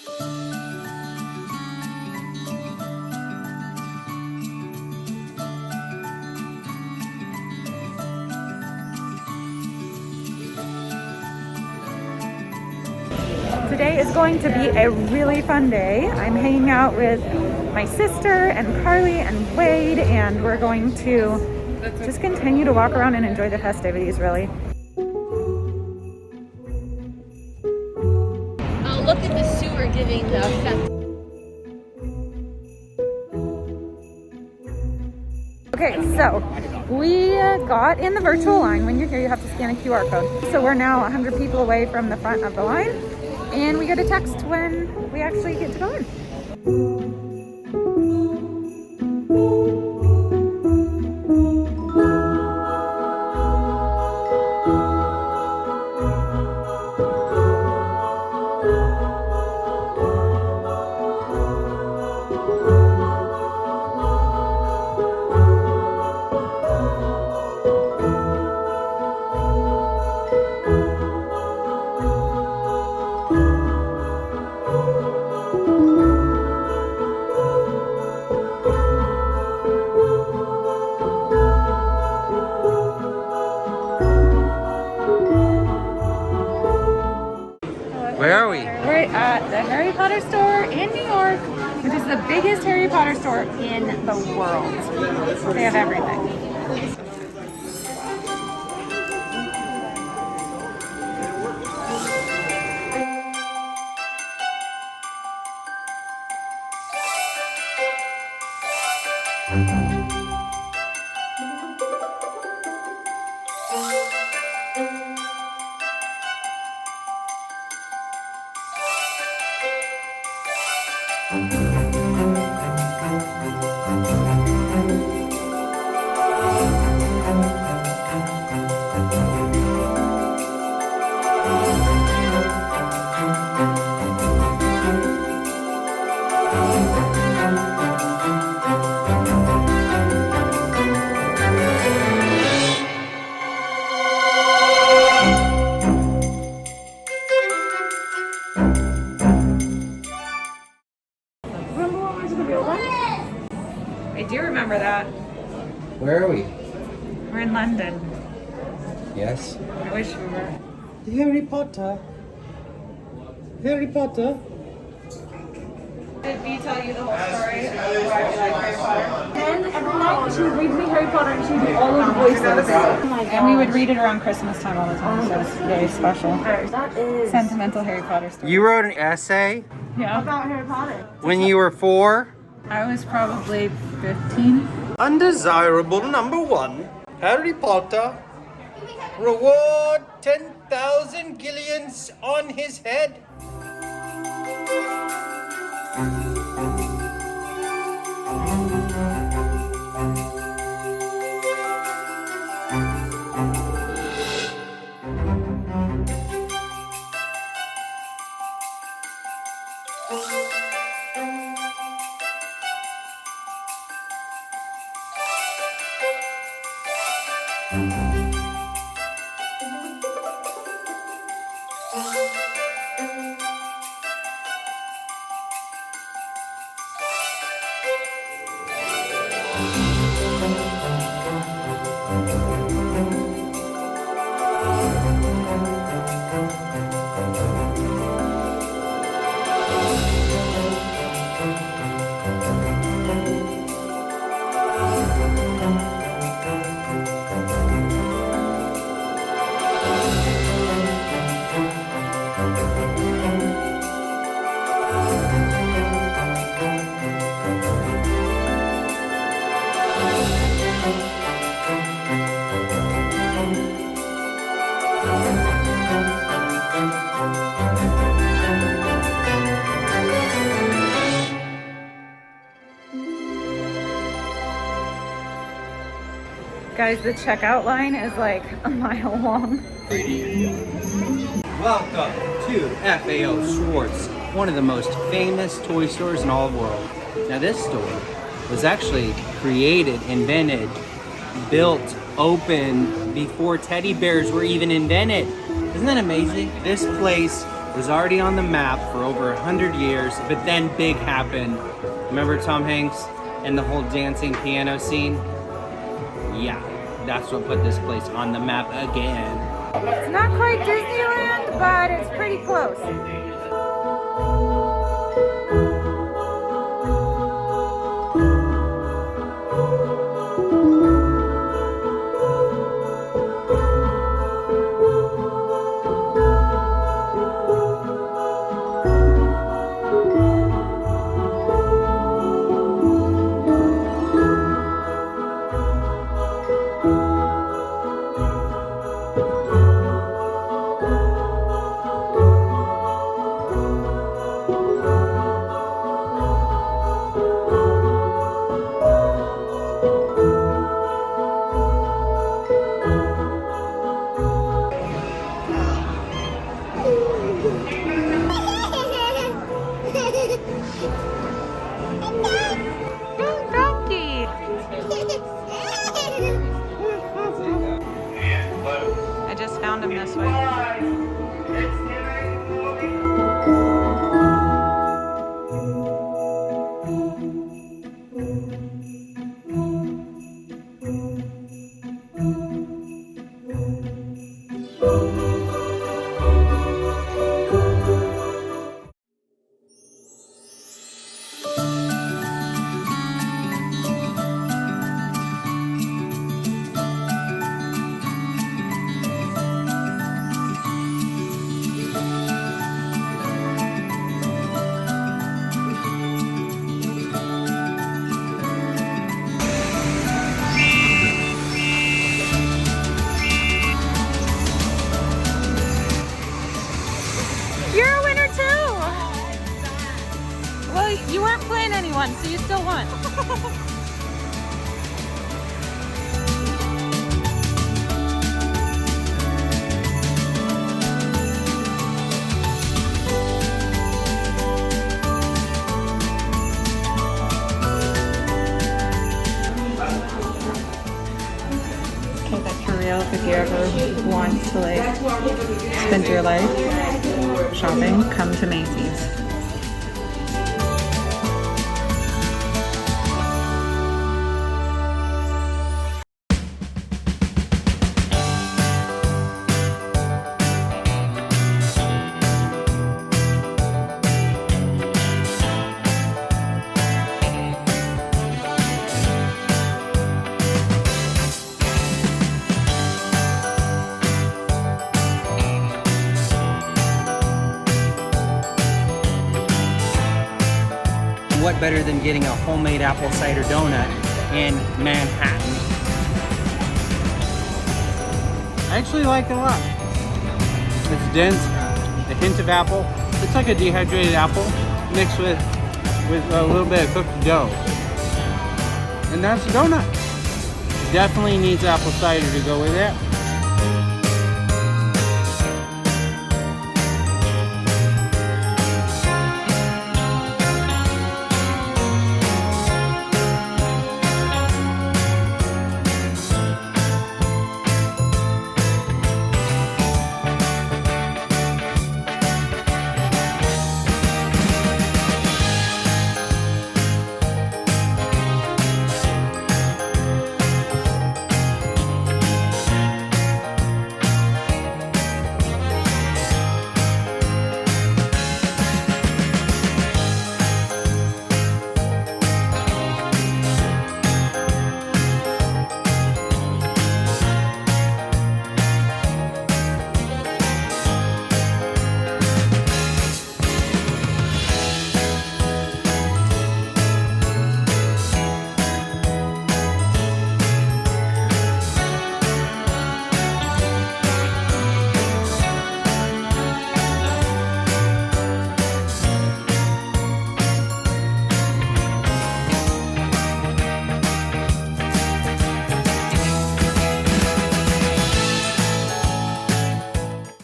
Today is going to be a really fun day. I'm hanging out with my sister and Carly and Wade, and we're going to just continue to walk around and enjoy the festivities, really. Oh, look at the sewer giving the effect. Okay, so we got in the virtual line. When you're here, you have to scan a QR code. So we're now 100 people away from the front of the line, and we get a text when we actually get to go in. Where are we? We're at the Harry Potter store in New York, which is the biggest Harry Potter store in the world. They have everything. I do remember that. Where are we? We're in London. Yes. I wish we were. Harry Potter. Harry Potter. Did we tell you the whole story of why we like Harry Potter? Then every night she would read me Harry Potter and she would do all of the voices. And we would read it around Christmas time all the time, so it's very special. That is Sentimental Harry Potter story. You wrote an essay Yeah. about Harry Potter. when you were 4? I was probably 15. Undesirable number 1. Harry Potter. Reward 10,000 guillions on his head. Guys, the checkout line is like a mile long. Welcome to Fao Schwartz, one of the most famous toy stores in all the world. Now this store was actually created, invented, built, opened before teddy bears were even invented. Isn't that amazing? This place was already on the map for over 100 years, but then big happened. Remember Tom Hanks and the whole dancing piano scene? Yeah, that's what put this place on the map again. It's not quite Disneyland, but it's pretty close. I just found him this way. You're a winner too! Well, you weren't playing anyone, so you still won. Okay, that's for real. If you ever want to like spend your life shopping, come to Macy's. What better than getting a homemade apple cider donut in Manhattan? I actually like it a lot. It's dense, a hint of apple. It's like a dehydrated apple mixed with a little bit of cooked dough. And that's a donut. Definitely needs apple cider to go with it.